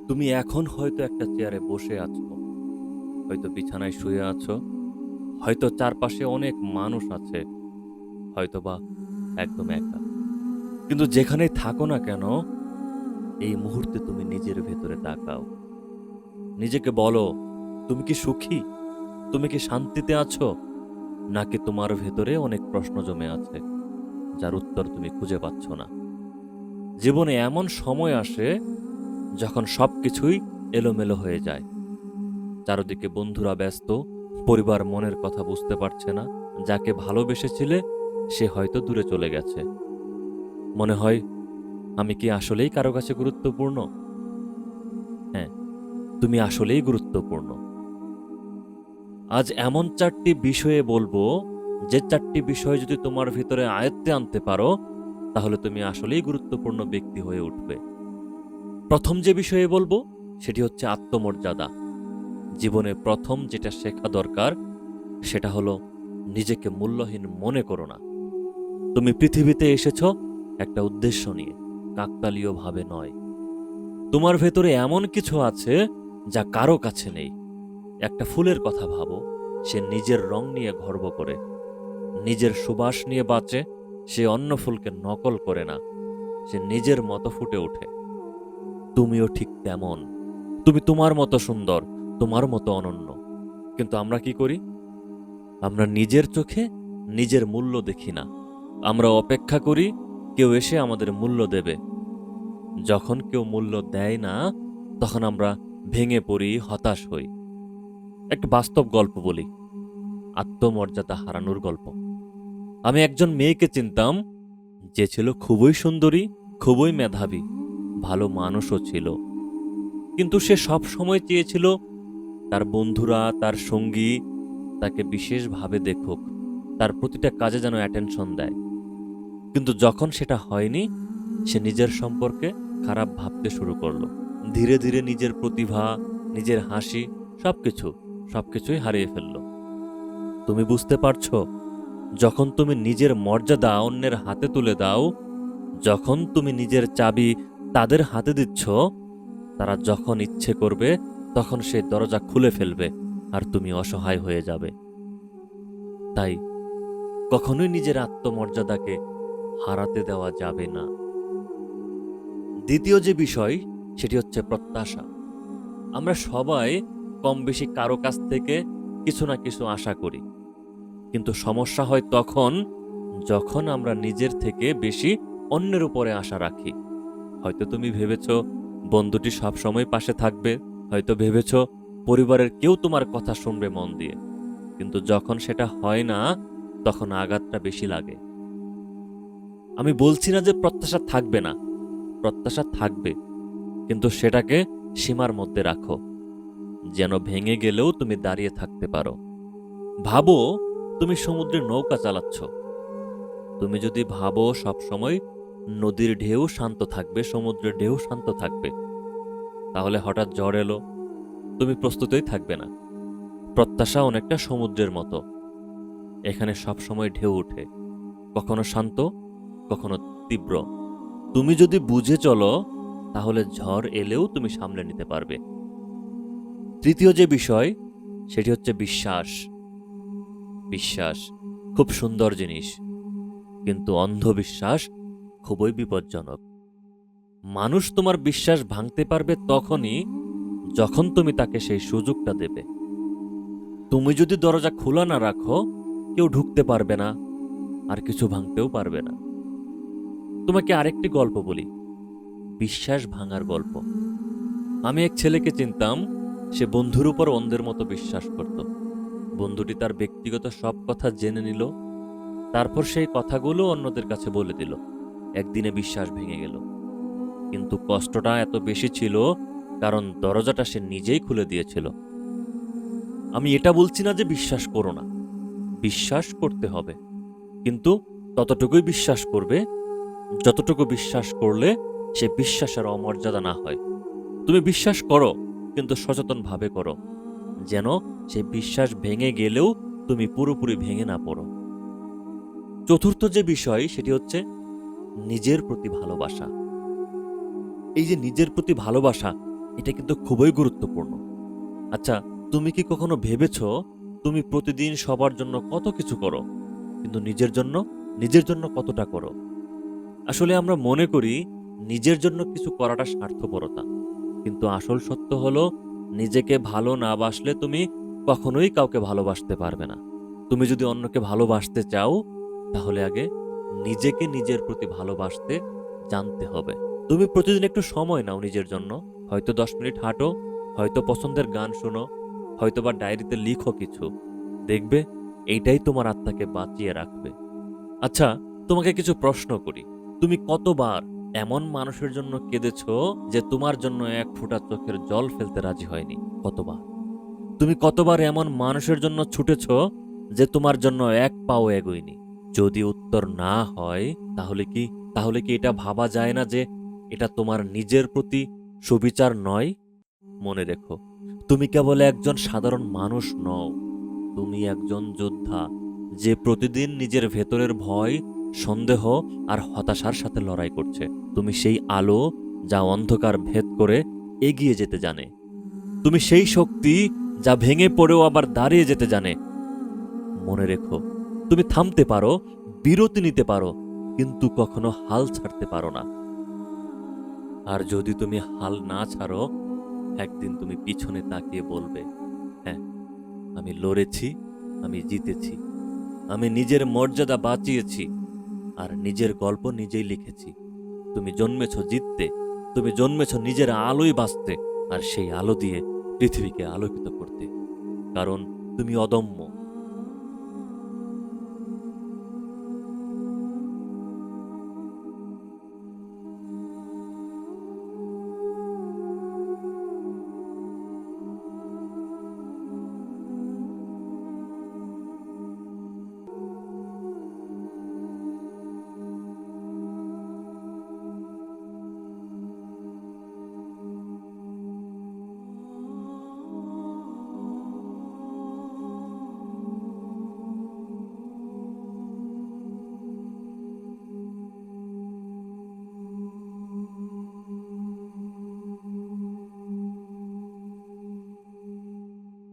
তুমি এখন হয়তো একটা চেয়ারে বসে আছো, হয়তো বিছানায় শুয়ে আছো, হয়তো চারপাশে অনেক মানুষ আছে, হয়তোবা একদম একা। কিন্তু যেখানেই থাকো না কেন, এই মুহূর্তে তুমি নিজের ভেতরে তাকাও। নিজেকে বলো, তুমি কি সুখী? তুমি কি শান্তিতে আছো? নাকি তোমার ভেতরে অনেক প্রশ্ন জমে আছে, যার উত্তর তুমি খুঁজে পাচ্ছ না? জীবনে এমন সময় আসে যখন সবকিছুই এলোমেলো হয়ে যায়। চারদিকে বন্ধুরা ব্যস্ত, পরিবার মনের কথা বুঝতে পারছে না, যাকে ভালোবেসেছিলে সে হয়তো দূরে চলে গেছে। মনে হয়, আমি কি আসলেই কারো কাছে গুরুত্বপূর্ণ? হ্যাঁ, তুমি আসলেই গুরুত্বপূর্ণ। আজ এমন 4টি বিষয়ে বলবো, যে 4টি বিষয় যদি তোমার ভিতরে আয়ত্তে আনতে পারো, তাহলে তুমি আসলেই গুরুত্বপূর্ণ ব্যক্তি হয়ে উঠবে। প্রথম যে বিষয়ে বলবো, সেটি হচ্ছে আত্মমর্যাদা। জীবনে প্রথম যেটা শেখা দরকার, সেটা হলো নিজেকে মূল্যহীন মনে করো না। তুমি পৃথিবীতে এসেছো একটা উদ্দেশ্য নিয়ে, কাকতালীয়ভাবে নয়। তোমার ভেতরে এমন কিছু আছে যা কারো কাছে নেই। একটা ফুলের কথা ভাবো, সে নিজের রং নিয়ে গর্ব করে, নিজের সুবাস নিয়ে বাঁচে, সে অন্য ফুলকে নকল করে না, সে নিজের মতো ফুটে ওঠে। তুমিও ঠিক তেমন। তুমি তোমার মতো সুন্দর, তোমার মতো অনন্য। কিন্তু আমরা কি করি? আমরা নিজের চোখে নিজের মূল্য দেখি না। আমরা অপেক্ষা করি কেউ এসে আমাদের মূল্য দেবে। যখন কেউ মূল্য দেয় না, তখন আমরা ভেঙে পড়ি, হতাশ হই। একটা বাস্তব গল্প বলি, আত্মমর্যাদা হারানোর গল্প। আমি একজন মেয়েকে চিনতাম, যে ছিল খুবই সুন্দরী, খুবই মেধাবী, ভালো মানুষও ছিল। কিন্তু সে সব সময় চেয়েছিল তার বন্ধুরা, তার সঙ্গী তাকে বিশেষভাবে দেখুক, তার প্রতিটা কাজে যেন অ্যাটেনশন দেয়। কিন্তু যখন সেটা হয়নি, সে নিজের সম্পর্কে খারাপ ভাবতে শুরু করলো। ধীরে ধীরে নিজের প্রতিভা, নিজের হাসি, সবকিছুই হারিয়ে ফেলল। তুমি বুঝতে পারছো? যখন তুমি নিজের মর্যাদা অন্যের হাতে তুলে দাও, যখন তুমি নিজের চাবি তাদের হাতে দিচ্ছ, তারা যখন ইচ্ছে করবে তখন সেই দরজা খুলে ফেলবে, আর তুমি অসহায় হয়ে যাবে। তাই কখনোই নিজের আত্মমর্যাদাকে হারাতে দেওয়া যাবে না। দ্বিতীয় যে বিষয়, সেটি হচ্ছে প্রত্যাশা। আমরা সবাই কম বেশি কারো কাছ থেকে কিছু না কিছু আশা করি, কিন্তু সমস্যা হয় তখন যখন আমরা নিজের থেকে বেশি অন্যের উপরে আশা রাখি। হয়তো তুমি ভেবেছ বন্ধুটি সবসময় পাশে থাকবে, হয়তো ভেবেছ পরিবারের কেউ তোমার কথা শুনবে মন দিয়ে, কিন্তু যখন সেটা হয় না, তখন আঘাতটা বেশি লাগে। আমি বলছি না যে প্রত্যাশা থাকবে না, প্রত্যাশা থাকবে, কিন্তু সেটাকে সীমার মধ্যে রাখো, যেন ভেঙে গেলেও তুমি দাঁড়িয়ে থাকতে পারো। ভাবো, তুমি সমুদ্রে নৌকা চালাচ্ছ। তুমি যদি ভাবো সবসময় নদীর ঢেউ শান্ত থাকবে, সমুদ্রের ঢেউ শান্ত থাকবে, তাহলে হঠাৎ ঝড় এলো, তুমি প্রস্তুতই থাকবে না। প্রত্যাশা অনেকটা সমুদ্রের মতো, এখানে সবসময় ঢেউ ওঠে, কখনো শান্ত, কখনো তীব্র। তুমি যদি বুঝে চলো, তাহলে ঝড় এলেও তুমি সামলে নিতে পারবে। তৃতীয় যে বিষয়, সেটি হচ্ছে বিশ্বাস। বিশ্বাস খুব সুন্দর জিনিস, কিন্তু অন্ধবিশ্বাস খুবই বিপজ্জনক। মানুষ তোমার বিশ্বাস ভাঙতে পারবে তখনই যখন তুমি তাকে সেই সুযোগটা দেবে। তুমি যদি দরজা খোলা না রাখো, কেউ ঢুকতে পারবে না, আর কিছু ভাঙতেও পারবে না। তোমাকে আরেকটি গল্প বলি, বিশ্বাস ভাঙার গল্প। আমি এক ছেলেকে চিনতাম, সে বন্ধুর উপর অন্ধের মতো বিশ্বাস করত। বন্ধুটি তার ব্যক্তিগত সব কথা জেনে নিল, তারপর সেই কথাগুলো অন্যদের কাছে বলে দিল। একদিনে বিশ্বাস ভেঙে গেল, কিন্তু কষ্টটা এত বেশি ছিল কারণ দরজাটা সে নিজেই খুলে দিয়েছিল। আমি এটা বলছি না যে বিশ্বাস করো না, বিশ্বাস করতে হবে, কিন্তু ততটুকুই বিশ্বাস করবে যতটুকু বিশ্বাস করলে সে বিশ্বাসের অমর্যাদা না হয়। তুমি বিশ্বাস করো, কিন্তু সচেতনভাবে করো, যেন সে বিশ্বাস ভেঙে গেলেও তুমি পুরোপুরি ভেঙে না পড়ো। চতুর্থ যে বিষয়, সেটি হচ্ছে নিজের প্রতি ভালোবাসা। এই যে নিজের প্রতি ভালোবাসা, এটা কিন্তু খুবই গুরুত্বপূর্ণ। আচ্ছা, তুমি কি কখনো ভেবেছো তুমি প্রতিদিন সবার জন্য কত কিছু করো, কিন্তু নিজের জন্য কতটা করো? আসলে আমরা মনে করি নিজের জন্য কিছু করাটা স্বার্থপরতা, কিন্তু আসল সত্য হলো নিজেকে ভালো না বাসলে তুমি কখনোই কাউকে ভালোবাসতে পারবে না। তুমি যদি অন্যকে ভালোবাসতে চাও, তাহলে আগে নিজেকে নিজের প্রতি ভালোবাসতে জানতে হবে। তুমি প্রতিদিন একটু সময় নাও নিজের জন্য। হয়তো 10 মিনিট হাঁটো, হয়তো পছন্দের গান শোনো, হয়তো বা ডায়েরিতে লিখো কিছু। দেখবে এইটাই তোমার আত্মাকে বাঁচিয়ে রাখবে। আচ্ছা, তোমাকে কিছু প্রশ্ন করি। তুমি কতবার এমন মানুষের জন্য কেঁদেছো যে তোমার জন্য এক ফোঁটা চোখের জল ফেলতে রাজি হয়নি? কতবার? তুমি কতবার এমন মানুষের জন্য ছুটেছো যে তোমার জন্য এক পাও এগোয়নি? যদি উত্তর না হয়, তাহলে কি তাহলে কি এটা ভাবা যায় না যে এটা তোমার নিজের প্রতি সুবিচার নয়? মনে রেখো, তুমি কেবল একজন সাধারণ মানুষ নও। তুমি একজন যোদ্ধা, যে প্রতিদিন নিজের ভেতরের ভয়, সন্দেহ আর হতাশার সাথে লড়াই করছে। তুমি সেই আলো যা অন্ধকার ভেদ করে এগিয়ে যেতে জানে। তুমি সেই শক্তি যা ভেঙে পড়েও আবার দাঁড়িয়ে যেতে জানে। মনে রেখো, তুমি থামতে পারো, বিরতি নিতে পারো, কিন্তু কখনো হাল ছাড়তে পারো না। আর যদি তুমি হাল না ছাড়ো, একদিন তুমি পিছনে তাকিয়ে বলবে, হ্যাঁ, আমি লড়েছি, আমি জিতেছি, আমি নিজের মর্যাদা বাঁচিয়েছি, আর নিজের গল্প নিজেই লিখেছি। তুমি জন্মেছ জিততে, তুমি জন্মেছ নিজের আলোয় বাঁচতে, আর সেই আলো দিয়ে পৃথিবীকে আলোকিত করতে। কারণ তুমি অদম্য,